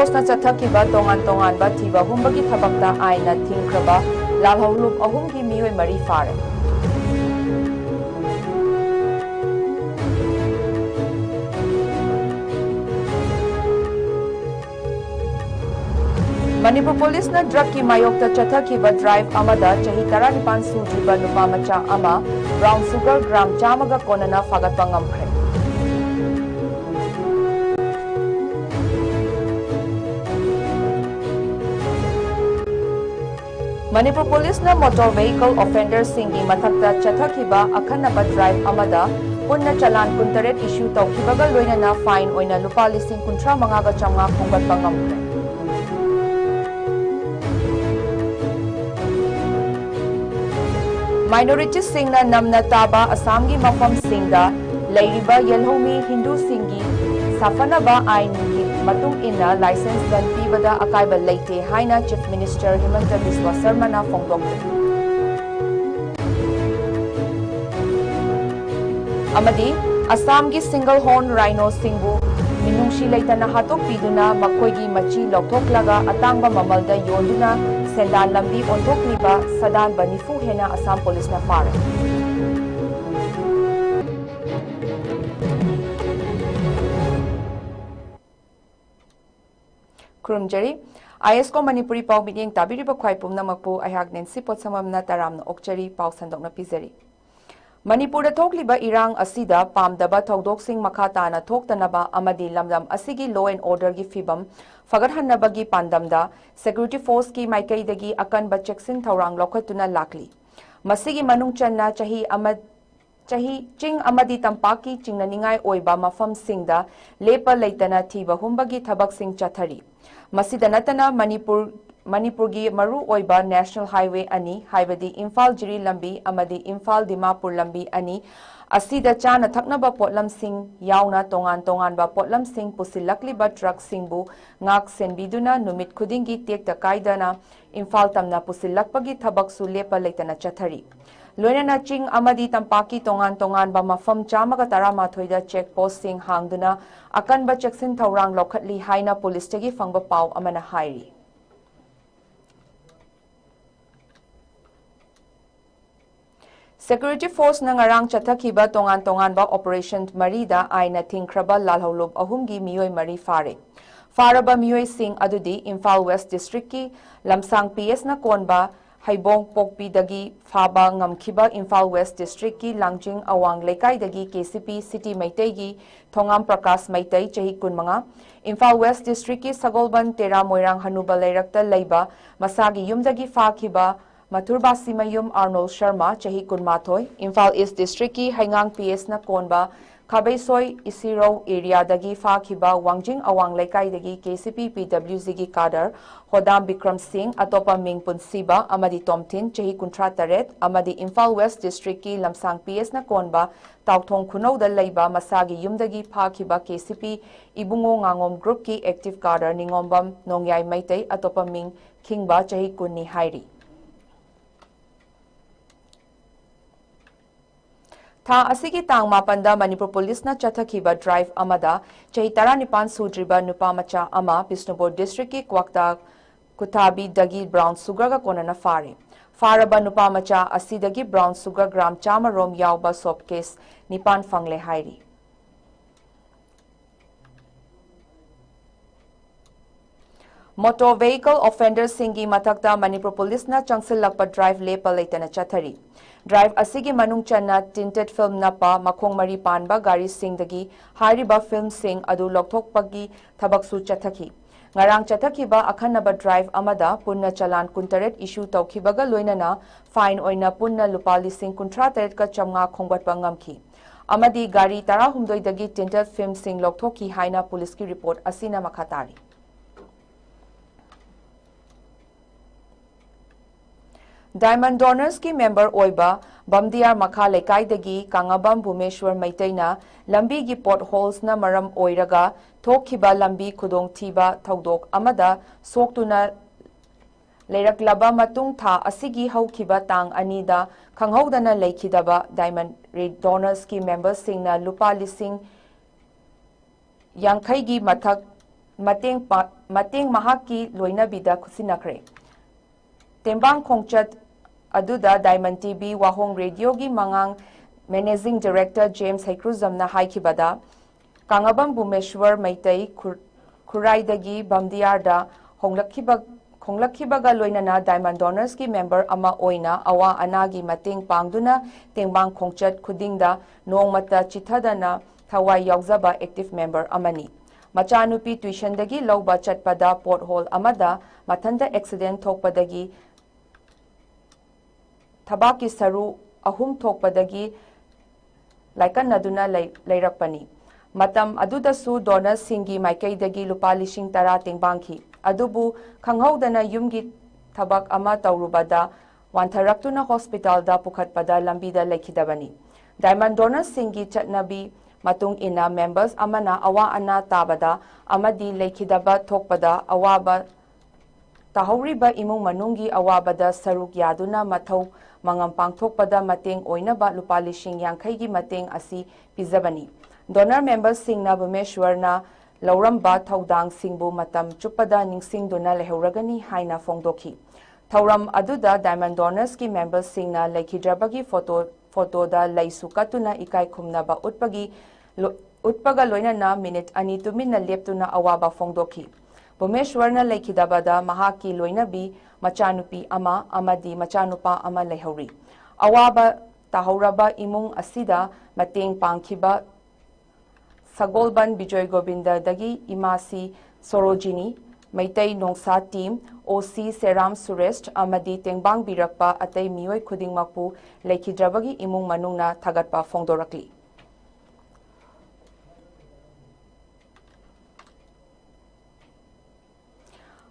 Force na chathakhiba tongan ba thiba humbagi thabakta aina thingkraba lalhawlup ahumgi miyoi mari fare. Manipur Police na drug ki mayokta chathakhiba drive amada chahi 19 sudriba nupa macha ama brown sugar gram chamaga konana fagatpa ngamkhre. Manipur Police na motor vehicle offenders singi mathakta chathakhiba akhanaba drive amada punna chalan kuntaret issue tawkhibaga loinana fine oina lupa lising kuntra mangaga chamnga khonggatpa ngamkhre. Minorities singna namna taba Assamgi mafam singda Lairiba Yelhomi Hindu singi Safanaba ain ki matung ina license ban pibada akaiba leite haina Chief Minister Himanta Biswa Sarma na phongdokte. Amadi Assamgi single horn rhino singbu minungshi leitana hatok piduna makoigi machi loktoklaga atangba mamalda yonduna Sendan lambi ontokliba sadan banifu hena Assam Police na fare. Kurumjari, ISCOM Manipuri pau meeting tabiriba khwai pumna makpu ayhak Nancy Potsamamna taramna okchari pau sandokna pizari. Manipur da thokliba irang asida pamdaba thodok sing makata na thoktanaba amadi lamlam asigi law and order gi fibam fagathanabagi pandamda security force ki maikaidagi akanba cheksin thorang lokhatuna lakli masigi manungchanna chahi ching amadi tampaki chingnaningai oiba mafam singda lepa leitana thiba humbagi thabak sing chathari masida natana Manipurgi maru oiba National Highway ani haibadi imphal jiri lambi amadi imphal dimapur lambi ani asida chana thaknaba potlam sing yauna tongan ba potlam sing pusilakli ba truck singbu ngak senbiduna numit khudingi tekta kaidana imphal tamna pusilakpagi thabak su lepa leitana chathari loinana ching amadi tampaki tongan ba mafam chamaga tarama thoida check post sing hangduna akan ba cheksin thorang lokhatli haina police tagi fangba pau amana hairi. Security Force na ngarang chathakhiba tongan ba Operation Marida aina thingkraba lalhawlob ahumgi miyoi mari fare. Faraba miyoi sing adudi Imphal West District ki lamsang PS na konba haibong pokpi dagi faba ngamkhiba Imphal West District ki langjing awang lekai dagi KCP City Maitai gi Thongam Prakash Maitai chahi kunmanga Imphal West District ki Sagolban Tera Moirang Hanuba Leirakta leiba masagi yumdagi fakhiba Maturbasi Mayum Arnold Sharma chahi kunmathoi Imphal East District ki Haingang PS na konba Khabaisoi Isiro area dagi fakhiba Wangjing awang lekai dagi KCP PWZ gi kadar Hodam Bikram Singh atopa ming punsiba amadi Tomtin chahi kuntra taret amadi Imphal West District ki lamsang PS na konba Tauthong Khunau da leiba masagi yumdagi fakhiba KCP Ibungo Ngangom Group ki active kadar Ningombam Nongyai Maitai atopa ming Kingba chahi kunni hairi. Tha asigi tang mapanda Manipur Police na chathakhiba drive amada chahi 19 sudriba nupa macha ama Bishnupur District ki Kwakta Kuthabi dagi brown sugar ga konana fare. Faraba nupa macha asidagi brown sugar gram chama rom yauba sop case nipan fangle hairi. Motor vehicle offenders singi mathakta Manipur Police na changsilakpa drive lepa leitana chathari. Drive asigi manung channa tinted film napa makong mari panba gari singdagi hariba film sing adu lokthokpagi thabaksu chathaki. Ngarang chathakhiba akhanaba drive amada punna chalan kuntaret issue tawkhibaga loinana fine oina punna lupa lising kuntra taret ka chamnga khongbatpa ngamki. Amadi gari tara humdoi dagi tinted film sing lokthoki haina police ki report asina makhatari. Diamond Donors ki member oiba Bamdiar Makha Lekai dagi Kangabam Bhumeshwar Maitaina lambi gi potholes na maram oiraga thokhiba lambi khudong thiba thodok amada soktuna leiraklaba matung tha asigi haukhiba tang anida khanghaudana leikhidaba Diamond Donors ki members singna lupa lising yankhai gi mathak mateng mahaki loinabida khusinakre. Tembang khongchat aduda Diamond TV Wahong Radio gi mangang Managing Director James Haikruzamna haikibada Kangabam Bumeshwar Maitai Kuraidagi Bamdiarda Honglakibaga loinana Diamond Donors ki member ama oina awa anagi mateng pangduna Tembang khongchat khudingda nongmata chithadana thawai yauzaba active member amani. Machanupi tuition dagi lauba chatpada pothole amada mathanda accident thokpadagi thabaki saru ahum thokpadagi laikannaduna leirakpani. Matam adudasu donors singi maikaidagi lupa lishing tara tingbangki. Adubu khanghaudana yumgi thabak ama taurubada wantaraktuna hospital da pukhatpada lambida lekhidabani. Diamond donors singi chatnabi matung ina members amana awa ana tabada amadi lekhidaba thokpada awaba tahawriba imung manungi awabada saruk yaduna mathau mangam pangthokpada mateng oinaba lupa lishing yangkhaigi mateng asi pizabani. Donor members singna Bumeshwarna lauramba thaudang singbu matam chupada ningsingduna lehauragani haina fongdoki. Thauram aduda Diamond Donors ki members singna lekhidrabagi photo da laisukatuna ikai khumnaba utpaga loinana minute ani tumina leptuna awaba fongdoki. Bumeshwarna lekhidabada mahaki loinabi machanupi ama amadi machanupa ama lehauri. Awaba tahauraba imung asida mateng pangkiba Sagolban Bijoy Govinda dagi imasi Sorojini Maitai Nongsa team OC Seram Suresh amadi tengbang birakpa atay miyoi khudingmakpu lekhidrabagi imung manungna thagatpa fongdorakli.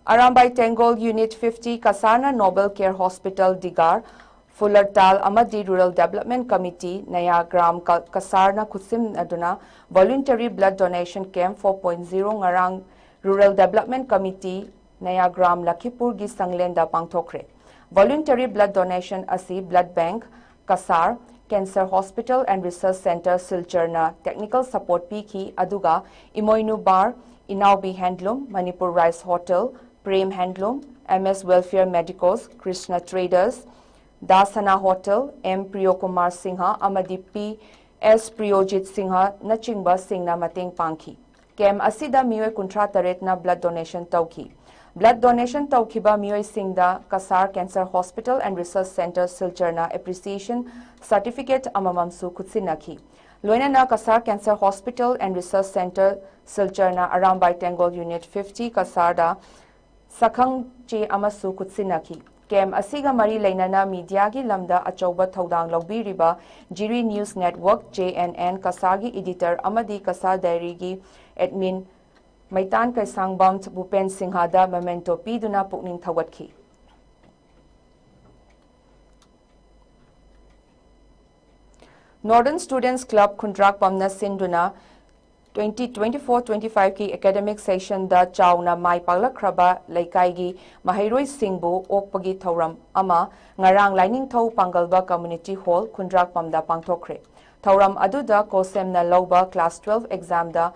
Arambai Tengol Unit 50 Kasarna Nobel Care Hospital Digar Fullertal amadi Rural Development Committee Naya Gram Kasarna Kusim aduna Voluntary Blood Donation Camp 4.0 ngarang Rural Development Committee Naya Gram Lakhipur gi sanglenda pangthokre. Voluntary Blood Donation asi Blood Bank Kasar Cancer Hospital and Research Center Silcharna Technical Support piki aduga Imoinu Bar Inaubi Handloom Manipur Rice Hotel Prem Handloom MS Welfare Medicals Krishna Traders Dasana Hotel, M. Priyokumar Singha, Amadi P. S. Priyojit Singha, Nachingba Singna Mating Pangki. Kem Asida Miyoi Kuntra Taretna Blood Donation Tauki. Blood Donation Taukiba Miyoi Singda, Kasar Cancer Hospital and Research Center Silcharna Appreciation Certificate Amamamsu Kutsinaki. Loinana Kasar Cancer Hospital and Research Center Silcharna Arambai Tengol Unit 50 Kasarda Sakhang Che Amasu Kutsinaki. Kem asiga mari leinana media gi lamda achauba thaudang logbiriba Jiri News Network JNN Kasagi editor amadi Kasar Diary gi admin Maitan Kaisangbam Bupen Singhada memento piduna pukning thawatki. Northern Students Club Kundrak Pamna Sinduna 2024-25 की academic session da chauna mai paklakraba laikai gi mahairoi singbu okpagi thauram ama ngarang lining thau pangalba community hall Kundrak Pamda pangthokre. Thauram aduda kosemna loba class 12 exam da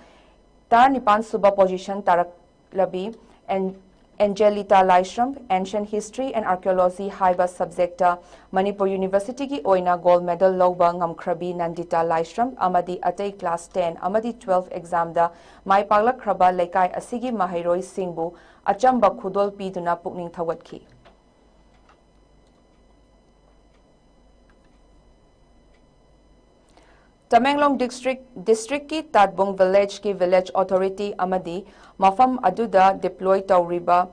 tar nipan suba position tarak labi and Angelita Laishram, Ancient History and Archaeology Haiba Subjecta, Manipur University ki oina gold medal loba ngamkrabi Nandita Laishram, Amadi Atay Class 10, Amadi 12 exam da, Mai Paglak Kraba Laikai Asigi Mahairoi Singbu, Achamba Kudol Piduna Pukning Thawatki. Tamenglong District ki Tatbong Village Authority Amadi Mafam Aduda deploy Tauriba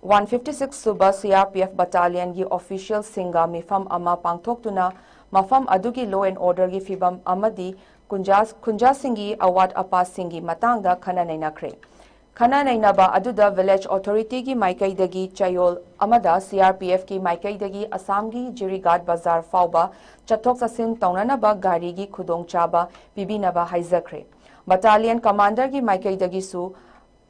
156 Suba CRPF Battalion gi official Singa Mifam Ama Pangtoktuna Mafam Adugi Law and Order gi Fibam Amadi Kunja Singi Awat Apa Singi Matangda Khana Nainakre. Khana Nainaba Aduda Village Authority gi Maikaidagi Chayol Amada CRPF ki Maikaidagi Assam gi Jirigad Bazar Fauba Chathok Sasin Taunanaba Gari gi Khudong Chaba Bibinaba Haizakre. Battalion Commander gi Maikaidagi Su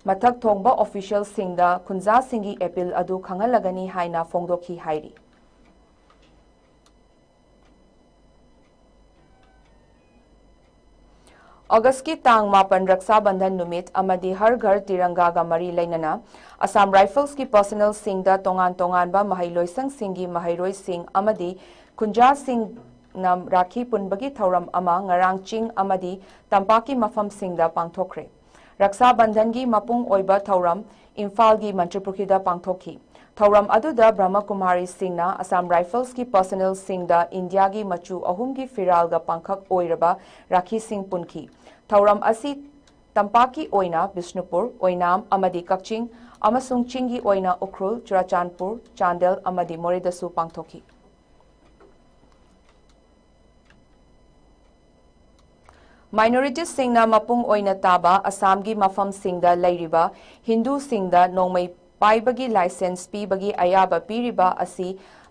Mathak Thongba official Singda Kunja Singi Appeal Adu Khangalagani Haina Fongdoki Hairi. अगस्त की तांग मापन रक्षा बंधन नुमित अमदी हर घर तिरंगा गा मरी लेनना Assam rifles की personal Singh तोंगान तोंगानबा महैलोइसंग सिंगी महैरोइ Singh अमदी खुंजा Singh नम राखी पुनबगी थौरम अमा ngarang चिंग अमदी तंपाकी मफम सिंह पांगथोखरे रक्षा बंधन की मपुंग ओइबा थौरम इम्फाल की मंत्रिपुखीदा पांगथोखी थौरम अदुदा ब्रह्म कुमारी सिंह असम राइफल्स की पर्सनल सिंह इंडिया की मचू अहुम की फिराल गा पांखक ओइरबा राखी सिंह पुनखी थौरम असी तंपाकी ओइना बिष्णुपुर ओइनाम अमदी कक्चिंग अमसुंग चिंगी ओइना उखरुल चुराचांदपुर चांदेल अमदी मोरेदसु पांगथोखी माइनॉरिटीज सिंगना मपुंग ओइना ताबा असम की मफम सिंगदा लैरिबा हिंदू सिंगदा नोंमै पाइबगी लाइसेंस पीबगी अयाबा पीरिबा असी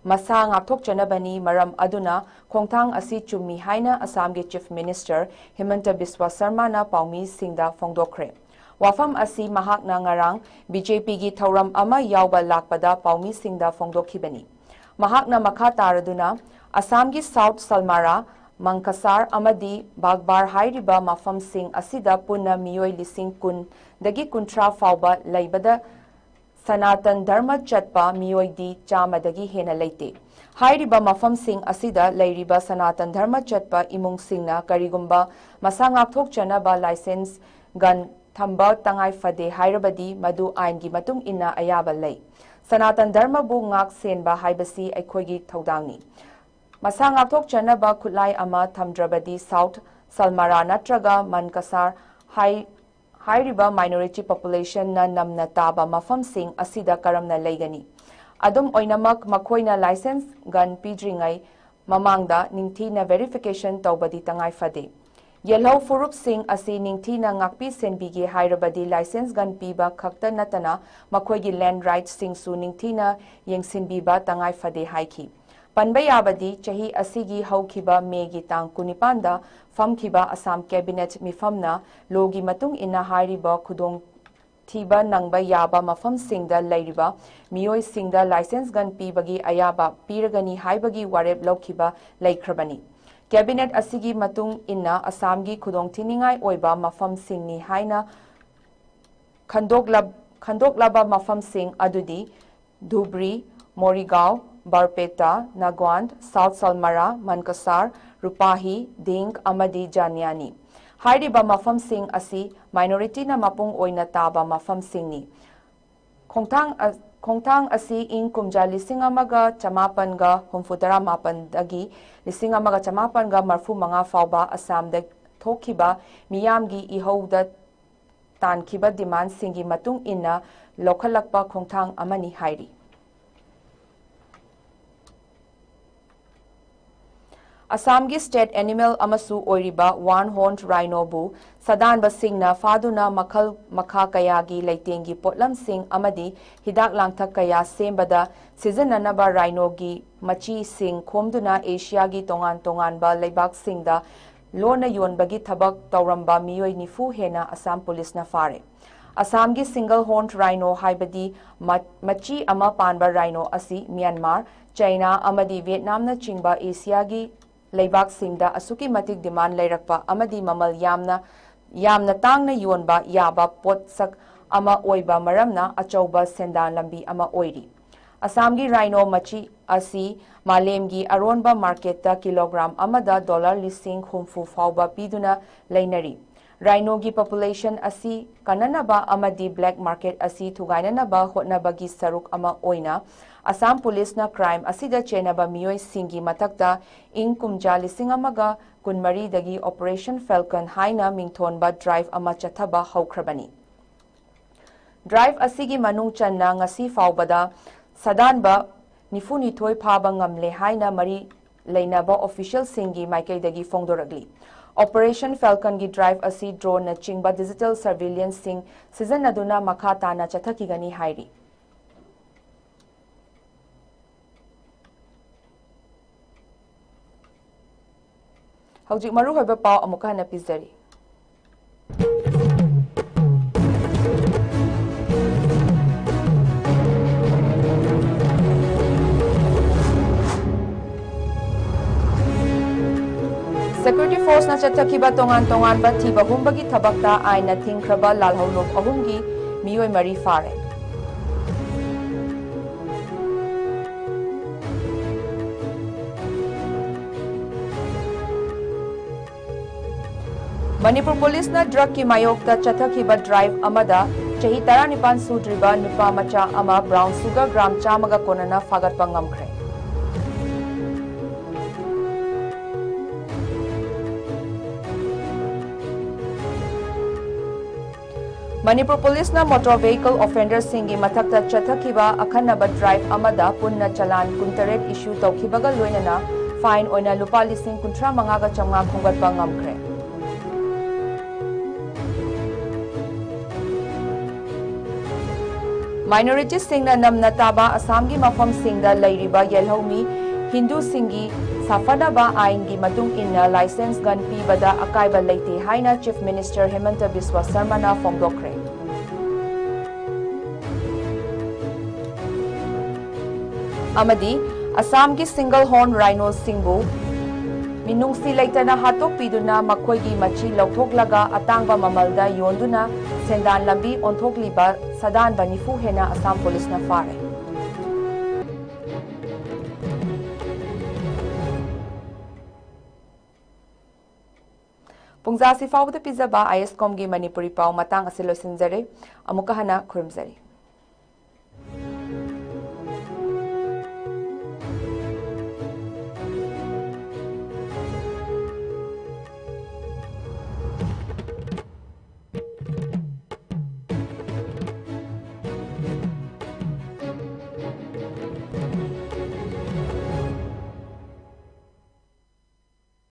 मसा ngathokchanabani maram aduna khongthang asi chummi haina assam ge chief minister himanta biswa sarma na paumi singda phongdokhre wafam asi mahakna ngarang bjp gi thauram ama yawba lakpada paumi singda phongdokhibani mahakna makha taraduna assam gi south salmara Mangkasar amadi bagbar hairiba mafam sing asida punna miyoi lising kun dagi kuntra fauba laibada Sanatan Dharma Chatpa Miyoidi Chamadagi Hena Leite. Hairiba Mafam Singh Asida Lairiba Sanatan Dharma Chatpa Imung Singna Karigumba Masangak Thok Chanaba License Gun Thamba Tangai Fade Hairabadi Madu Aingi Matung Inna Ayaba Lay. Sanatan Dharma Bu Ngak Senba Haibasi Aikoigi Thaudangni. Masangak Thok Chanaba Kulai Ama Thamdrabadi South Salmara Natraga Mankasar Hairiba minority population na namna taba mafam sing asida karamna leigani. Adum oinamak makoina license gun pidringai mamangda ningthi na verification tawbadi tangai fade. Yellow furup sing asi ningthi na ngakpi senbigi hairabadi license gun piba khakta natana makoigi land rights sing su ningthi na yengsinbiba tangai fade haiki. Panbayabadi chahi asigi haukiba megi tang kunipanda famkiba Assam cabinet mifamna logi matung ina hairiba khudong thiba nangba yaba mafam singda lairiba miyoi singda license gun pibagi ayaba piragani haibagi wareb lokhiba laikhrabani cabinet asigi matung ina Assam gi khudong thiningai oiba mafam singni haina khandoklaba mafam sing adudi Dhubri Morigao Barpeta, Nagwand, South Salmara, Mankasar, Rupahi, Ding, Amadi, Janyani. Hairiba Mafam Singh asi minority na mapung oina taba Mafam Singh ni. Khongthang asi ing kumja lisingamaga chamapanga humfutara mapan dagi lisingamaga chamapanga marfu manga fauba Assam da thokiba miyamgi ihouda tankiba demand singi matung inna lokhalakpa khongthang amani hairi. Assam gi state animal amasu oiriba one-horned rhino bu sadanba singna faduna makhal makha kaya gi leitengi potlam sing amadi hidak langthak kaya sembada sijananaba rhino gi machi sing khomduna Asia gi tongan ba leibak singda lona yonbagi thabak tawramba miyoi nifu hena Assam police na fare. Assam gi single horned rhino haibadi machi ama panba rhino asi Myanmar, China amadi Vietnam na chingba Asia gi Leibak Singda Asuki Matik demand Lairakpa Amadi Mamal Yamna Tangna Yonba Yaba Potsak Ama Oiba Maramna Achauba Sendan Lambi Ama Oiri. Assamgi Rhino Machi Asi Malemgi Aronba Market da kilogram Amada $lising humfu fauba piduna Lainari. Rhino gi population Asi Kananaba Amadi Black Market Asi Tugainanaba Hotnabagi Saruk Ama Oina. Assam Police na crime asida chenaba miyoi singi matakta ing kumja lisingamaga kunmari dagi Operation Falcon haina mingthonba drive ama chathaba haukrabani. Drive asigi manung channa ngasi faubada sadanba nifunithoi phaba ngamle haina mari leinaba official singi maikei dagi fongdoragli. Operation Falcon gi drive asi drone na chingba digital surveillance sing season aduna makha tana chathakigani hairi. Hojik maru hoiba pau amuka hana pizari. Security force ना चथखिबा तोंगान बा थिबा हुंबगी थबकता आइना थिंख्रबा लालहौलोक अहुमगी मियोय मरी फारे Manipur police ना drug की मायोक्ता चथखिबा drive अमदा चही 19 सुद्रिबा नुपा मचा अमा ब्राउन सुगर ग्राम चामगा कोनना फागतपा ngamkhre मणिपुर पुलिस ना मोटर व्हीकल ऑफेंडर सिंगी मथक्ता चथखिबा अखन्नबा ड्राइव अमदा पुन्ना चलान 19 इशू तौखिबगा लोइनना फाइन ओइना लुपा लिसिंग 35 गा चंगा खुंगतपा ngamkhre माइनॉरिटी सिंगना नमना ताबा असम की मफम सिंगदा लैरिबा येलहौमी हिंदू सिंगी साफनबा आइन की मतुंग इन्ना लाइसेंस गन पीबदा अकाइबा लेते हाइना चीफ मिनिस्टर हेमंत बिस्वा शर्माना फोंदोखरे अमदी असम की सिंगल हॉर्न राइनो सिंगबू मिनुंगसी लेतना हाथोक पीदुना मखोइगी मची लौथोकलगा अतांगबा ममलदा योंदुना सेंदान लंबी ओंथोकलीबा सदान बनिफु हेना असम पुलिस ना फारे पुंजासी फावद पिजबा ISCOM की मणिपुरी पाव मतंग असिलोसिनजरे अमुका हना खुरमजरी।